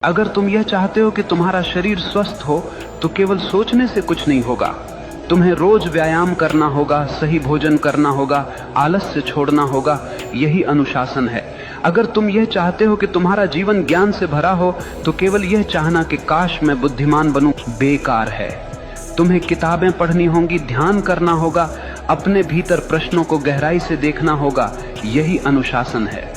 अगर तुम यह चाहते हो कि तुम्हारा शरीर स्वस्थ हो तो केवल सोचने से कुछ नहीं होगा। तुम्हें रोज व्यायाम करना होगा, सही भोजन करना होगा, आलस्य छोड़ना होगा। यही अनुशासन है। अगर तुम यह चाहते हो कि तुम्हारा जीवन ज्ञान से भरा हो तो केवल यह चाहना कि काश मैं बुद्धिमान बनूं बेकार है। तुम्हें किताबें पढ़नी होंगी, ध्यान करना होगा, अपने भीतर प्रश्नों को गहराई से देखना होगा। यही अनुशासन है।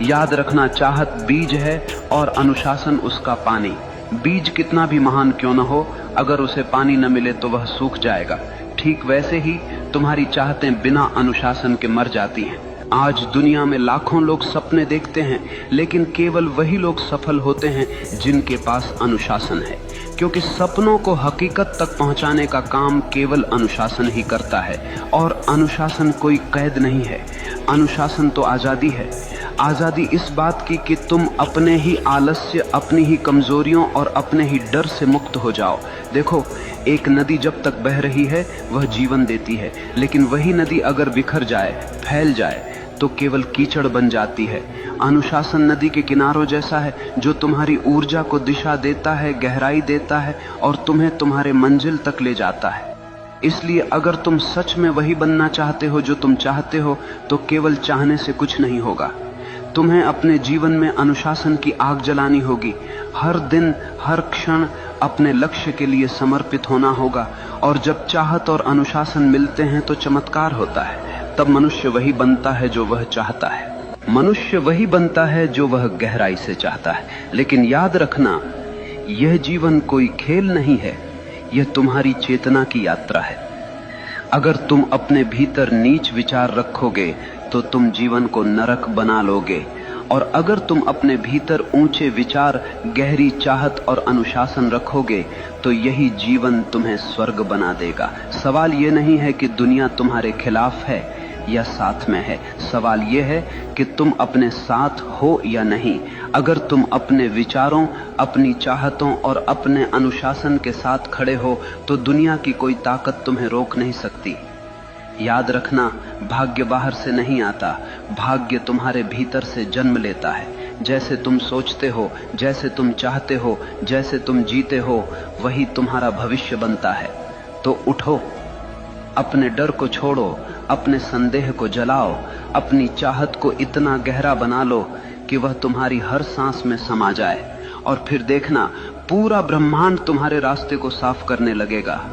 याद रखना, चाहत बीज है और अनुशासन उसका पानी। बीज कितना भी महान क्यों न हो, अगर उसे पानी न मिले तो वह सूख जाएगा। ठीक वैसे ही तुम्हारी चाहतें बिना अनुशासन के मर जाती हैं। आज दुनिया में लाखों लोग सपने देखते हैं, लेकिन केवल वही लोग सफल होते हैं जिनके पास अनुशासन है, क्योंकि सपनों को हकीकत तक पहुंचाने का काम केवल अनुशासन ही करता है। और अनुशासन कोई कैद नहीं है, अनुशासन तो आजादी है। आजादी इस बात की कि तुम अपने ही आलस्य, अपनी ही कमजोरियों और अपने ही डर से मुक्त हो जाओ। देखो, एक नदी जब तक बह रही है वह जीवन देती है, लेकिन वही नदी अगर बिखर जाए, फैल जाए तो केवल कीचड़ बन जाती है। अनुशासन नदी के किनारों जैसा है, जो तुम्हारी ऊर्जा को दिशा देता है, गहराई देता है और तुम्हें तुम्हारे मंजिल तक ले जाता है। इसलिए अगर तुम सच में वही बनना चाहते हो जो तुम चाहते हो तो केवल चाहने से कुछ नहीं होगा। तुम्हें अपने जीवन में अनुशासन की आग जलानी होगी। हर दिन, हर क्षण अपने लक्ष्य के लिए समर्पित होना होगा। और जब चाहत और अनुशासन मिलते हैं तो चमत्कार होता है। तब मनुष्य वही बनता है जो वह चाहता है। मनुष्य वही बनता है जो वह गहराई से चाहता है। लेकिन याद रखना, यह जीवन कोई खेल नहीं है, यह तुम्हारी चेतना की यात्रा है। अगर तुम अपने भीतर नीच विचार रखोगे तो तुम जीवन को नरक बना लोगे, और अगर तुम अपने भीतर ऊंचे विचार, गहरी चाहत और अनुशासन रखोगे तो यही जीवन तुम्हें स्वर्ग बना देगा। सवाल ये नहीं है कि दुनिया तुम्हारे खिलाफ है या साथ में है, सवाल ये है कि तुम अपने साथ हो या नहीं। अगर तुम अपने विचारों, अपनी चाहतों और अपने अनुशासन के साथ खड़े हो तो दुनिया की कोई ताकत तुम्हें रोक नहीं सकती। याद रखना, भाग्य बाहर से नहीं आता, भाग्य तुम्हारे भीतर से जन्म लेता है। जैसे तुम सोचते हो, जैसे तुम चाहते हो, जैसे तुम जीते हो, वही तुम्हारा भविष्य बनता है। तो उठो, अपने डर को छोड़ो, अपने संदेह को जलाओ, अपनी चाहत को इतना गहरा बना लो कि वह तुम्हारी हर सांस में समा जाए, और फिर देखना पूरा ब्रह्मांड तुम्हारे रास्ते को साफ करने लगेगा।